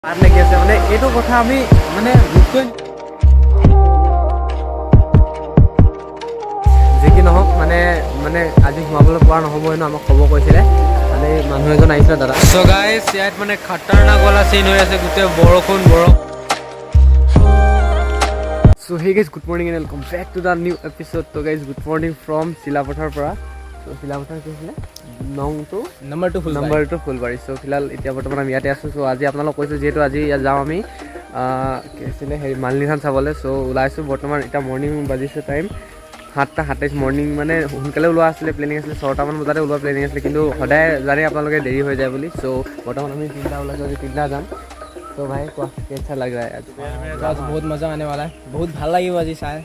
পাত লাগি আছে মানে এইটো কথা আমি মানে যি কি নহওক মানে মানে আজি সোমাবলৈ পৰা নহ'বই ন, আমাক খবৰ কৰিছিলে মানে মানুহ এজন আহিছিলে দাদা। চ' গাইছ ইয়াত মানে খাটাৰনাক ৱালা চিন হৈ আছে, গোটেই বৰষুণ। So' hey guys good morning and welcome back to the new episode. ত' গাইজ গুড মৰ্ণিং ফ্ৰম চিলাপথাৰৰ পৰা। চ' চিলাপথাৰ কি আছিলে নম্বৰ 2 ফুলবাৰী। চ' ফিলহাল এতিয়া বৰ্তমান আমি ইয়াতে আছোঁ। চ' আজি আপোনালোক কৈছোঁ যিহেতু আজি ইয়াত যাওঁ আমি কি আছিলে হেৰি মালিনী থান চাবলৈ। চ' ওলাইছোঁ বৰ্তমান এতিয়া মৰ্ণিং বাজিছে টাইম 7:27 মৰ্ণিং, মানে সোনকালে ওলোৱা আছিলে প্লেনিং আছিলে 6টামান বজাতে ওলোৱা প্লেনিং আছিলে, কিন্তু সদায় জানে আপোনালোকে দেৰি হৈ যায় বুলি। চ' বৰ্তমান আমি 3টা ওলাইছোঁ, আজি 3টা যাম। तो भाई कैसा लग रहा है आज? आज बहुत मजा आने वाला है, बहुत ভাল লাগিব আজি চাই।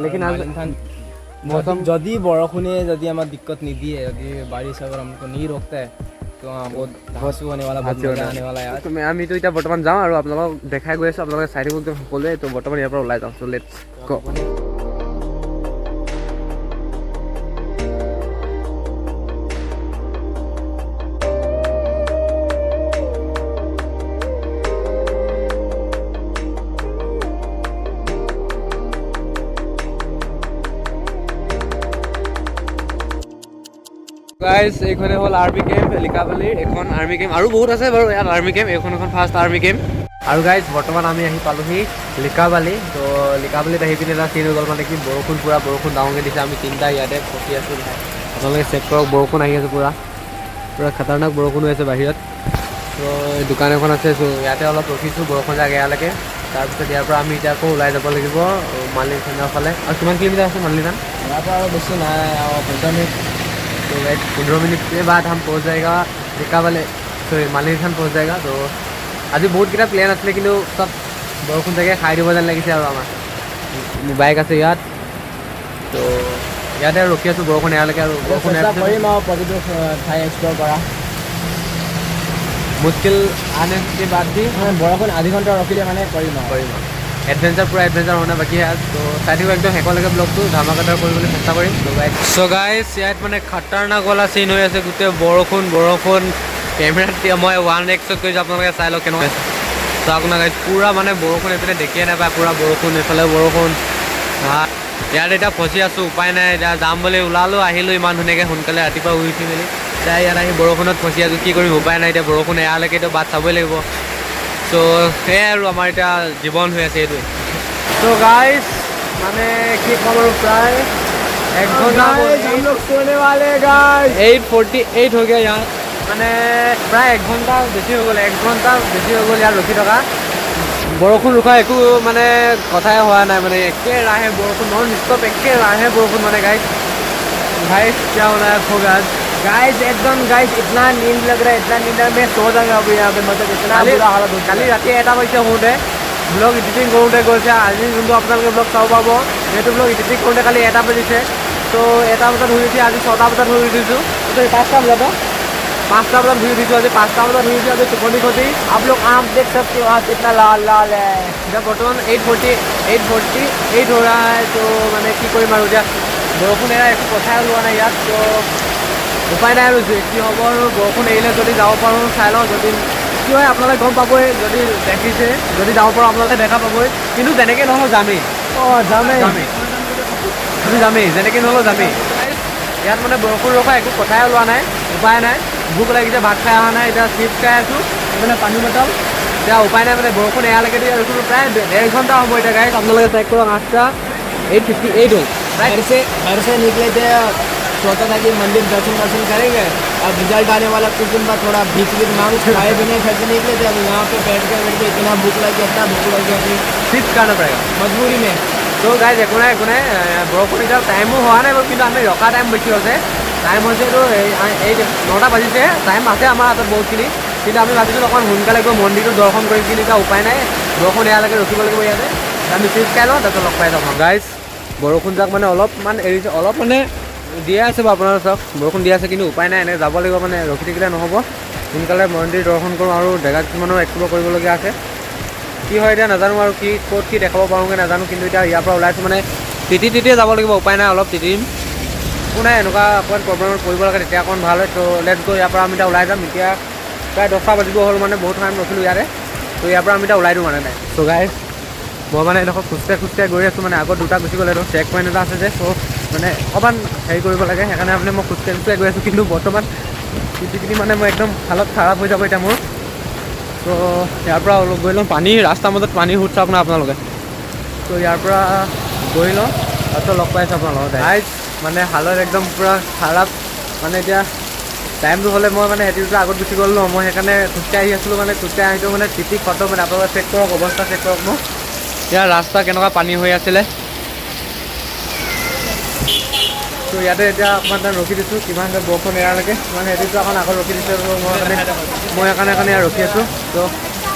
लेकिन आज मौसम যদি বৰষুণে যদি আমাৰ दिक्कत नहीं दिए, यदि बारिश अगर हमको नहीं रोकता है तो बहुत धांसू होने वाला, बहुत मजा आने वाला है आज। तो আমি তো এতিয়া বৰ্তমান যাওঁ আৰু আপোনালোকক দেখাই গৈ আছোঁ, আপোনালোকে চাই থাকিব একদম সকলোৱে। তো বৰ্তমান ইয়াৰ পৰা ওলাই যাওঁ। চ' লেটছ গো। গাইজ এইখনে হ'ল আৰ্মি কেম্প লিকাবালিৰ, এখন আৰ্মি কেম্প আৰু বহুত আছে বাৰু ইয়াত আৰ্মি কেম্প। এইখন ফাৰ্ষ্ট আৰ্মি কেম্প। আৰু গাইজ বৰ্তমান আমি আহি পালোহি লিকাবালি। তো লিকাবালিত আহি পিনে এটা চিন হৈ গ'ল, মানে কি বৰষুণ পুৰা বৰষুণ ডাঙৰকৈ দিছে। আমি 3টা ইয়াতে ফচি আছোঁ। আপোনালোকে চেক কৰক, বৰষুণ আহি আছে পুৰা খাতাৰনাক বৰষুণ হৈ আছে বাহিৰত। তো দোকান এখন আছে। চ' ইয়াতে অলপ ৰখিছোঁ বৰষুণ যাক এয়ালৈকে। তাৰপিছত ইয়াৰ পৰা আমি এতিয়া আকৌ ওলাই যাব লাগিব মালিনী থানৰ ফালে। আৰু কিমান কিলোমিটাৰ আছে মালিনী থান? यहाँ पर और बेसी ना 15 मिनट। तो गाइस 15 मिनट के बाद हम पहुंच जाएगा लिकाबाली, सॉरी मालिनी थान पहुंच जाएगा। तो আজি বহুত কেইটা প্লেন আছিলে, কিন্তু চব বৰষুণ চাগে খাই দিব যেন লাগিছে। আৰু আমাৰ বাইক আছে ইয়াত, তো ইয়াতে ৰখি আছোঁ বৰষুণ এয়ালৈকে। আৰু বৰষুণ কৰিম আৰু প্ৰতিটো ঠাই এক্সপ্ল'ৰ কৰা। মুস্কিল আনে के बाद भी বৰষুণ আধি ঘণ্টা ৰখিলে মানে কৰিম আৰু এডভেঞ্চাৰ পুৰা এডভেঞ্চাৰ হোৱা বাকী আছে। তো চাই থাকিব একদম শেষলৈকে ব্লগটো, ধামাকাদাৰ কৰিবলৈ চেষ্টা কৰিম। চ' গাইছ ইয়াত মানে খাটাৰনাক ৱালা চিন হৈ আছে, গোটেই বৰষুণ। কেমেৰাত মই 1x কৰিছোঁ, আপোনালোকে চাই লওক কেনেকুৱা চাওক না গাইছ। পূৰা মানে বৰষুণ, এইপিনে দেখিয়ে নাপায়, পূৰা বৰষুণ, এইফালে বৰষুণ। ইয়াত এতিয়া ফচি আছোঁ, উপায় নাই। এতিয়া যাম বুলি ওলালোঁ, আহিলোঁ ইমান ধুনীয়াকৈ সোনকালে ৰাতিপুৱা শুই উঠি মেলি। এতিয়া ইয়াত আহি বৰষুণত ফচি আছোঁ, কি কৰিম উপায় নাই। এতিয়া বৰষুণ এয়ালৈকে এতিয়া বাট চাবই লাগিব। চ' সেয়াই আৰু আমাৰ এতিয়া জীৱন হৈ আছে এইটোৱে। চ' গাইছ মানে কি ক'ম আৰু প্ৰায় 1 ঘণ্টা 8:48 হৈ গ'ল ইয়াত, মানে প্ৰায় 1 ঘণ্টা বেছি হৈ গ'ল। 1 ঘণ্টা বেছি হৈ গ'ল ইয়াত ৰখি থকা। বৰষুণ ৰখা একো মানে কথাই হোৱা নাই, মানে একেৰাহে বৰষুণ, নন ষ্টপ একেৰাহে বৰষুণ। মানে গাইছ क्या हो रहा है आपको गाइस एकदम गाइस इतना नींद लग रहा है, इतना नींद लग रहा है। मैं सो जाऊंगा अभी यहाँ पे, मतलब इतना बुरा हालत हो। काली राति 1টা बजे होते ब्लॉग एडिटिंग কৰোঁতে গৈছে। আজি যোনটো আপোনালোকে ব্লগ চাব পাব, সেইটো ব্লগ এডিটিং কৰোঁতে কালি 1টা বাজিছে। তো 1টা বজাত শুই উঠি আজি 6টা বজাত শুই উঠিছোঁ। তো 5টা বজাত শুই উঠিছোঁ। আজি 5টা বজাত শুই উঠি আজি টোপনি খতি। आप लोग आँख देख सकते हो, आज कितना लाल लाल है। এতিয়া বৰ্তমান 8:48 हो रहा है। তো মানে কি কৰিম আৰু এতিয়া বৰষুণ এৰা একো কথাই ওলোৱা নাই ইয়াত। তো উপায় নাই আৰু কি হ'ব। আৰু বৰষুণ এৰিলে যদি যাব পাৰোঁ চাই লওঁ, যদি কি হয় আপোনালোকে গম পাবই। যদি দেখিছে, যদি যাব পাৰোঁ আপোনালোকে দেখা পাবই, কিন্তু যেনেকৈ নহ'লেও যামেই। যামেই যেনেকৈ নহ'লেও যামেই। ইয়াত মানে বৰষুণ ৰখা একো কথাই ওলোৱা নাই, উপায় নাই। ভোক লাগিছে, ভাত খাই অহা নাই, এতিয়া চিপছ খাই আছোঁ, এইফালে পানী বটল। এতিয়া উপায় নাই, মানে বৰষুণ এয়ালৈকে দিয়া ৰখিলোঁ প্ৰায় 1.5 ঘণ্টা হ'ব। এতিয়া গাইছ আপোনালোকে চেক কৰক, 8:58 হ'ল। घर से निकले थे, सोचा था कि मंदिर दर्शन करेंगे। अब रिजल्ट आने वाला कुछ दिन बाद थोड़ा भीख मांग खाए भी नहीं, घर से निकले थे। अब यहाँ पे बैठ के इतना भूख लगी अभी চিপছ খানা পড়েগা मजबूरी में। তো গাইজ একো নাই বৰষুণ এতিয়া টাইমো হোৱা নাই বাৰু, কিন্তু আমি ৰখা টাইম বেছি হৈছে। টাইম হৈছে এইটো এই 9টা বাজিছে, টাইম আছে আমাৰ হাতত বহুতখিনি। কিন্তু আমি ভাবিছোঁ অকণমান সোনকালে গৈ মন্দিৰটো দৰ্শন কৰিম, কিন্তু এতিয়া উপায় নাই, বৰষুণ এয়ালৈকে ৰখিব লাগিব ইয়াতে। আমি চিপছ খাই লওঁ, তাৰপিছত লগ পাই যাম। গাইজ বৰষুণ যাক মানে অলপমান এৰিছে, অলপ মানে দিয়ে আছে বাৰু, আপোনালোকে চাওক বৰষুণ দি আছে, কিন্তু উপায় নাই, এনেকৈ যাব লাগিব। মানে ৰখি থাকিলে নহ'ব, সোনকালে মন্দিৰ দৰ্শন কৰোঁ আৰু জেগা কিছুমানৰ এক্সপ্ল'ৰ কৰিবলগীয়া আছে। কি হয় এতিয়া নাজানো, আৰু ক'ত কি দেখাব পাৰোঁগৈ নাজানো। কিন্তু এতিয়া ইয়াৰ পৰা ওলাইছোঁ, মানে তিতিয়ে যাব লাগিব, উপায় নাই, অলপ তিতিম। একো নাই, এনেকুৱা অকণমান প্ৰব্লেমত পৰিব লাগে, তেতিয়া অকণমান ভাল হয়। তো লেটছ গো, ইয়াৰ পৰা আমি এতিয়া ওলাই যাম। এতিয়া প্ৰায় 10টা বাজিব হ'ল, মানে বহুত টাইম ৰখিলোঁ ইয়াতে। তো ইয়াৰ পৰা আমি এতিয়া ওলাই দিওঁ মানে নাই চ' গাইজ মই মানে এডোখৰ খোজকাঢ়ি গৈ আছোঁ মানে আগত দুটা গুচি গ'লে এইটো চেক পইণ্ট এটা আছে যে চ' মানে অকণমান হেৰি কৰিব লাগে সেইকাৰণে মানে মই খোজকাঢ়ি গৈ আছোঁ কিন্তু বৰ্তমান পিটি মানে মই একদম হালত খাৰাপ হৈ যাব এতিয়া মোৰ চ' ইয়াৰ পৰা গৈ লওঁ পানী ৰাস্তাৰ মাজত পানী সুধ চাওক না আপোনালোকে চ' ইয়াৰ পৰা গৈ লওঁ তাৰপিছত লগ পাইছোঁ আপোনালোকক গাইজ মানে হালত একদম পূৰা খাৰাপ মানে এতিয়া টাইমটো হ'লে মই মানে এটিটোৰ আগত গুচি গ'লো ন মই সেইকাৰণে খোজকাঢ়ি আছিলোঁ মানে খোজকাঢ়ি আহিছোঁ মানে টিটি খতম মানে আপোনালোকে চেক কৰক অৱস্থা চেক কৰক মোক ইয়াৰ ৰাস্তা কেনেকুৱা পানী হৈ আছিলে ত' ইয়াতে এতিয়া অকণমান টাইম ৰখি দিছোঁ কিমান বৰষুণ এৰালৈকে মানে এটিটো অকণ আগত ৰখি দিছোঁ মই সেইকাৰণে ইয়াত ৰখি আছোঁ ত'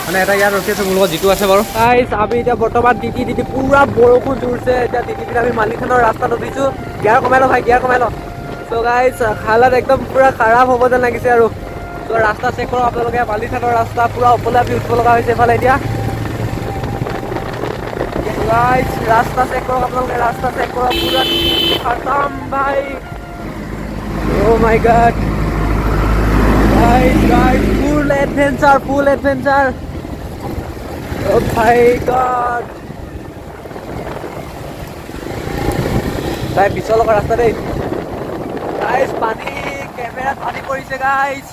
মানে এটা ইয়াত ৰখি আছোঁ মোৰ লগত যিটো আছে বাৰু গাইজ আমি এতিয়া বৰ্তমান টিটি পূৰা বৰষুণ জোৰছে এতিয়া টিটিত আমি মালিথানৰ ৰাস্তাত উঠিছোঁ গিয়াৰ কমাই লওঁ ভাই গিয়াৰ কমাই লওঁ চ' গাইজ হালত একদম পূৰা খাৰাপ হ'ব যেন লাগিছে আৰু চ' ৰাস্তা চেক কৰক আপোনালোকে মালিথানৰ ৰাস্তা পূৰা ওপৰলৈ আমি উঠিব লগা হৈছে এইফালে এতিয়া গাইজ ৰাস্তা চেক কৰক আপোনালোকে ৰাস্তা চেক কৰক পূৰা খতম ভাই অ' মাই গড গাইজ ফুল এডভেঞ্চাৰ অ' মাই গড গাইজ পিছৰ লগৰ ৰাস্তা দেই গাইজ পানী কেমেৰাত পানী পৰিছে গাইজ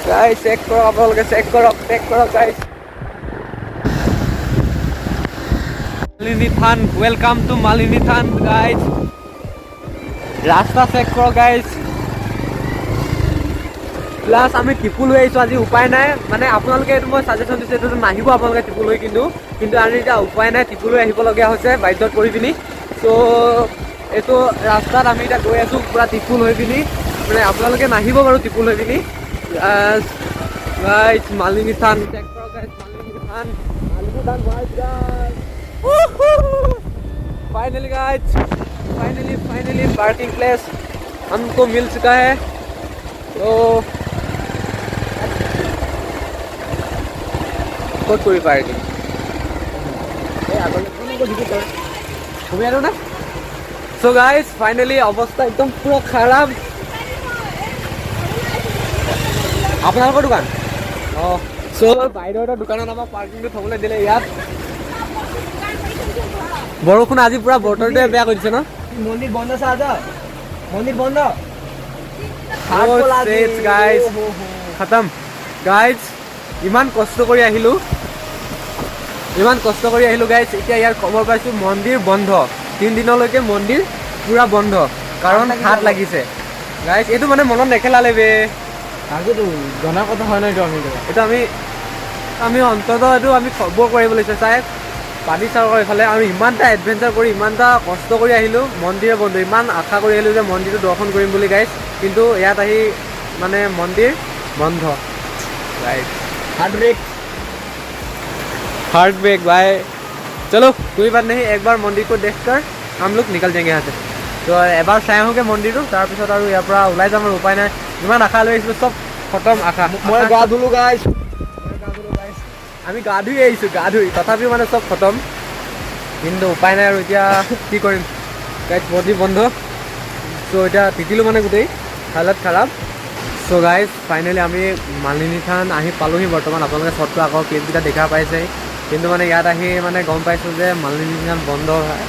গাইজ চেক কৰক আপোনালোকে চেক কৰক guys Malini than welcome to Malini than guys ৰাস্তা চেক কৰক গাইজ প্লাছ আমি টিপু লৈ আহিছোঁ আজি উপায় নাই মানে আপোনালোকে এইটো মই ছাজেশ্যন দিছোঁ এইটো নাহিব আপোনালোকে টিপু লৈ কিন্তু আমি এতিয়া উপায় নাই টিপু লৈ আহিবলগীয়া হৈছে বাধ্যত কৰি পিনি চ' এইটো ৰাস্তাত আমি এতিয়া গৈ আছোঁ পূৰা টিপু লৈ পিনি মানে আপোনালোকে নাহিব বাৰু টিপু লৈ পিনি গাইজ মালিনী থান চেক কৰক guys Malinithan finally guys finally parking place हमको मिल चुका है तो कौन कोई पार्किंग ना सो गाइस फाइनली अवस्था एकदम पूरा खराब আপোনালোকৰ দোকান অঁ চ' বাইদেউ এটা দোকানত আমাক পাৰ্কিংটো থ'বলৈ দিলে ইয়াত বৰষুণ আজি পুৰা বতৰটোৱে বেয়া কৰি দিছে ন মন্দিৰ বন্ধ আছে মন্দিৰ বন্ধ গাইজ খতম গাইজ ইমান কষ্ট কৰি আহিলোঁ গাইজ এতিয়া ইয়াৰ খবৰ পাইছোঁ মন্দিৰ বন্ধ 3 দিনলৈকে মন্দিৰ পুৰা বন্ধ কাৰণ হাত লাগিছে গাইজ এইটো মানে মনত নেখেলালে বে আগেতো জনা কথা হয় নাই এইটো আমি অন্ততঃ এইটো আমি খবৰ কৰিব লাগিছে চাই পানী চাওঁ এইফালে আমি ইমানটা এডভেঞ্চাৰ কৰি ইমানটা কষ্ট কৰি আহিলোঁ মন্দিৰে বন্ধ ইমান আশা কৰি আহিলোঁ যে মন্দিৰটো দৰ্শন কৰিম বুলি গাইজ কিন্তু ইয়াত আহি মানে মন্দিৰ বন্ধ গাইজ हार्ट ब्रेक भाई चलो कोई बात नहीं एक बार मंदिर को देखकर हम लोग निकल जाएंगे यहाँ से तो एबार चाই আহোঁগৈ মন্দিৰটো তাৰপিছত আৰু ইয়াৰ পৰা ওলাই যাম আৰু উপায় নাই ইমান আশা লৈ আহিছিলোঁ চব খতম আশা মই গা ধুলোঁ গাইজ আমি গা ধুই আহিছোঁ তথাপিও মানে চব খতম কিন্তু উপায় নাই আৰু এতিয়া কি কৰিম গাইজ মন্দিৰ বন্ধ চ' এতিয়া তিতিলোঁ মানে গোটেই হালত খাৰাপ চ' গাইজ ফাইনেলি আমি মালিনী থান আহি পালোহি বৰ্তমান আপোনালোকে শ্বটটো আগৰ ক্লিপকেইটা দেখা পাইছে কিন্তু মানে ইয়াত আহি মানে গম পাইছোঁ যে মালিনী থান বন্ধ হয়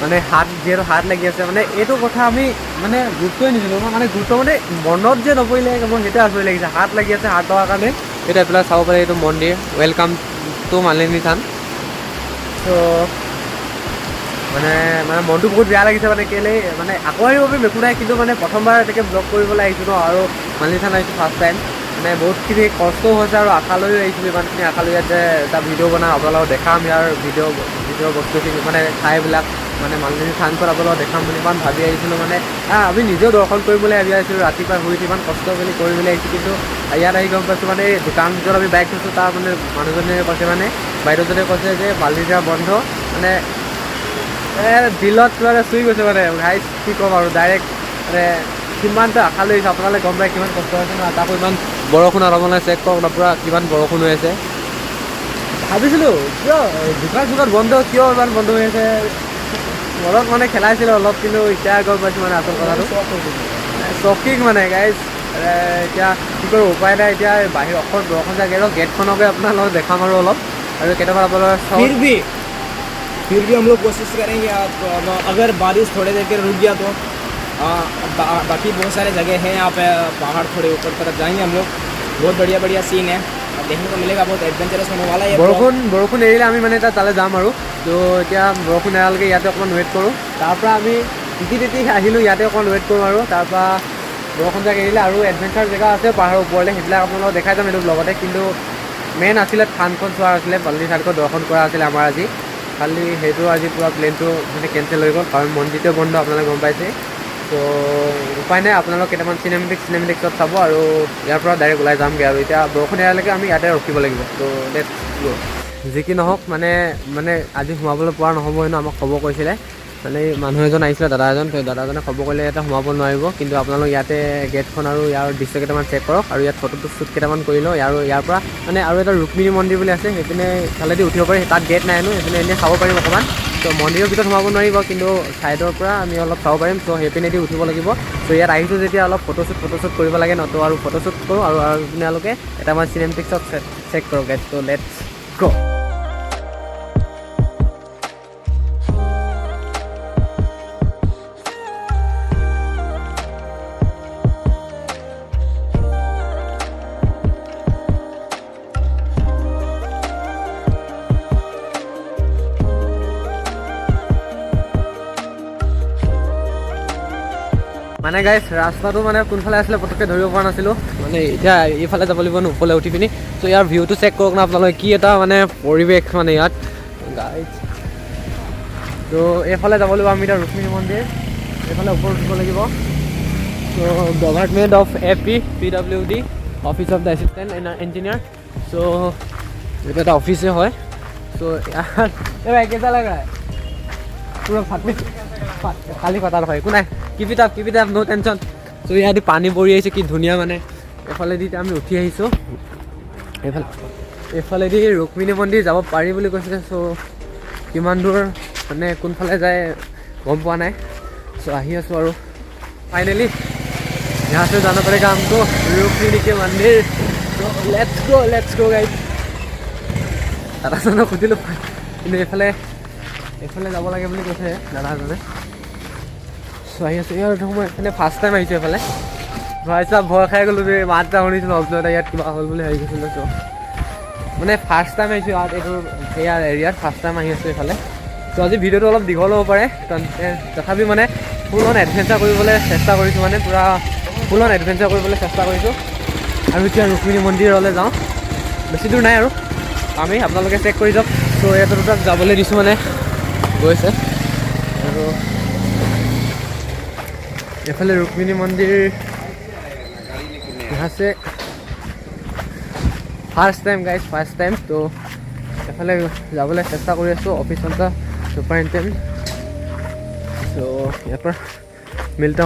মানে যিহেতু হাত লাগি আছে মানে এইটো কথা আমি মানে গুৰুত্বই নিদিলোঁ মানে গুৰুত্ব মানে মনত যে নপৰিলে মোৰ সেইটোৱে আচৰিত লাগিছে হাত লাগি আছে হাত লগাৰ কাৰণে এতিয়া এইফালে চাব পাৰে এইটো মন্দিৰ ৱেলকাম টু মালিনী থান ত' মানে মনটো বহুত বেয়া লাগিছে মানে কেলৈ মানে আকৌ আহিব পাৰিম একো নাই কিন্তু মানে প্ৰথমবাৰ এনেকৈ ব্লগ কৰিবলৈ আহিছোঁ ন আৰু মালিনী থান আহিছোঁ ফাৰ্ষ্ট টাইম মানে বহুতখিনি কষ্টও হৈছে আৰু আশা লৈও আহিছিলোঁ ইমানখিনি আশা লৈ ইয়াত যে এটা ভিডিঅ' বনাওঁ আপোনালোকক দেখাম ইয়াৰ ভিডিঅ' বস্তুখিনি মানে ঠাইবিলাক মানে মালিনী থানখন আপোনালোকক দেখাম বুলি ইমান ভাবি আহিছিলোঁ মানে আমি নিজেও দৰ্শন কৰিম বুলি ভাবি আহিছিলোঁ ৰাতিপুৱা শুই ইমান কষ্ট কৰি কৰিবলৈ আহিছোঁ কিন্তু ইয়াত আহি গম পাইছোঁ মানে এই দোকান য'ত আমি বাইক থৈছোঁ তাৰ মানে মানুহজনে কৈছে মানে বাইদেউজনে কৈছে যে মালিনী থান বন্ধ মানে দিলত মানে চুই গৈছে মানে ভাই কি ক'ম আৰু ডাইৰেক্ট মানে কিমানটো আশা লৈ আহিছোঁ আপোনালোকে গম পায় কিমান কষ্ট হৈছে ন তাকো ইমান বৰষুণ আৰু মানে চেক কৰক পূৰা কিমান বৰষুণ হৈ আছে ভাবিছিলোঁ কিয় দোকান বন্ধ কিয় ইমান বন্ধ হৈ আছে মনত মানে খেলাইছিলোঁ অলপ কিন্তু এতিয়া গম পাইছোঁ মানে আচল কথাটো শ্বকিং মানে গাইজ। এতিয়া কি কৰোঁ উপায় নাই, এতিয়া বাহিৰ অসম বৰষুণ জাগে আৰু গেটখনকে আপোনাৰ লগত দেখাম আৰু অলপ, আৰু কেইটামান আপোনাৰ फिर भी हम लोग कोशिश करेंगे। आप अगर बारिश थोड़ी देर के रुक गया तो बाकी बहुत सारे जगह हैं यहाँ पे, पहाड़ थोड़े ऊपर तरफ जाएंगे हम लोग। बहुत बढ़िया बढ़िया सीन है, देखने को मिलेगा, बहुत एडवेंचरस होने वाला है ये vlog। বৰষুণ এৰিলে আমি মানে তালৈ যাম আৰু। তো এতিয়া বৰষুণ এৰালৈকে ইয়াতে অকণমান ৱেইট কৰোঁ, তাৰপৰা আমি তিতি আহিলোঁ, ইয়াতে অকণমান ৱেইট কৰোঁ আৰু তাৰপৰা বৰষুণ জাক এৰিলে আৰু এডভেঞ্চাৰ জেগা আছে পাহাৰৰ ওপৰলৈ, সেইবিলাক আপোনালোকক দেখাই যাম এইটো ব্লগতে। কিন্তু মেইন আছিলে থানখন চোৱাৰ আছিলে, পাল্লি থানখন দৰ্শন কৰা আছিলে আমাৰ আজি। খালি সেইটো আজি পূৰা প্লেনটো মানে কেঞ্চেল হৈ গ'ল, কাৰণ মন্দিৰটো বন্ধ আপোনালোকে গম পাইছে। তো উপায় নাই, আপোনালোক কেইটামান চিনেমেটিক চব চাব আৰু ইয়াৰ পৰা ডাইৰেক্ট ওলাই যামগৈ। আৰু এতিয়া বৰষুণ এৰালৈকে আমি ইয়াতে ৰখিব লাগিব। তো লেটছ গো। যি কি নহওক মানে আজি সোমাবলৈ পৰা নহ'বই ন, আমাক ক'ব কৈছিলে মানে মানুহ এজন আহিছিলে, দাদা এজন। তো দাদাজনে খবৰ কৰিলে ইয়াতে সোমাব নোৱাৰিব, কিন্তু আপোনালোক ইয়াতে গেটখন আৰু ইয়াৰ দৃশ্য কেইটামান চেক কৰক। আৰু ইয়াত ফটো শ্বুট কেইটামান কৰি লওঁ। আৰু ইয়াৰ পৰা মানে আৰু এটা ৰুক্মিণী মন্দিৰ বুলি আছে, সেইপিনে ফালেদি উঠিব পাৰি, তাত গেট নাই হেনো, সেইপিনে এনেই চাব পাৰিম অকণমান। তো মন্দিৰৰ ভিতৰত সোমাব নোৱাৰিব, কিন্তু ছাইডৰ পৰা আমি অলপ চাব পাৰিম। ত' সেইপিনেদি উঠিব লাগিব। ত' ইয়াত আহিছোঁ যেতিয়া অলপ ফটোশ্বুট কৰিব লাগে ন, তো আৰু ফটোশ্বুট কৰোঁ। আৰু আপোনালোকে এটামান চিনেমেটিক চব চেক কৰক গাইজ। ত' লেটছ গো। মানে গাইজ ৰাস্তাটো মানে কোনফালে আছিলে পটককৈ ধৰিব পৰা নাছিলোঁ, মানে এতিয়া এইফালে যাব লাগিব ন ওপৰলৈ উঠি পিনি। ত' ইয়াৰ ভিউটো চেক কৰক না আপোনালোকে, কি এটা মানে পৰিৱেশ মানে ইয়াত গাইজ। তো এইফালে যাব লাগিব আমি এতিয়া ৰুক্মিণী মন্দিৰ, এইফালে ওপৰত উঠিব লাগিব। ত' government of PWD, office of the assistant engineer. So' এইটো এটা অফিচে হয়। চ' ইয়াত এইবাৰ কেইটা লগাই পুৰা কালি কথা নহয়, একো নাই, keep it up no' tension. So' ইয়াত পানী পৰি আহিছে, কি ধুনীয়া মানে। এইফালেদি আমি উঠি আহিছোঁ, এইফালেদি ৰুক্মিণী মন্দিৰ যাব পাৰি বুলি কৈছিলে। চ' কিমান দূৰ মানে কোনফালে যায় গম পোৱা নাই। চ' আহি আছোঁ আৰু ফাইনেলি यहाँ से जाना पड़ेगा हमको रुक्मिणी के मंदिर। तो लेट्स गो गाइस। দাদাজনক সুধিলোঁ, কিন্তু এইফালে যাব লাগে বুলি কৈছে দাদাজনে। চ' আহি আছোঁ ইয়াৰ সময় মানে ফাৰ্ষ্ট টাইম আহিছোঁ এইফালে। ভয় খাই গ'লোঁ যে মাত এটা শুনিছিলোঁ, অবজত ইয়াত কিবা হ'ল বুলি ভাবি গৈছিলোঁ। চ' মানে ফাৰ্ষ্ট টাইম আহিছোঁ ইয়াত, এইটো ইয়াৰ এৰিয়াত ফাৰ্ষ্ট টাইম আহি আছোঁ এইফালে। ত' আজি ভিডিঅ'টো অলপ দীঘল হ'ব পাৰে, তথাপি মানে ফুল অন এডভেঞ্চাৰ কৰিবলৈ চেষ্টা কৰিছোঁ, মানে পূৰা ফুল অন এডভেঞ্চাৰ কৰিবলৈ চেষ্টা কৰিছোঁ। আৰু এতিয়া ৰুক্মিণী মন্দিৰলৈ যাওঁ, বেছি দূৰ নাই আৰু আমি, আপোনালোকে চেক কৰি যাওক। চ' ইয়াতে তাত যাবলৈ দিছোঁ, মানে গৈছে। আৰু এইফালে ৰুক্মিণী মন্দিৰ আছে, first time guys, first time. তো এফালে যাবলৈ চেষ্টা কৰি আছোঁ, অফিচ অফ সুপাৰিনটেণ্ডেণ্ট। চ' ইয়াৰ পৰা মিলতে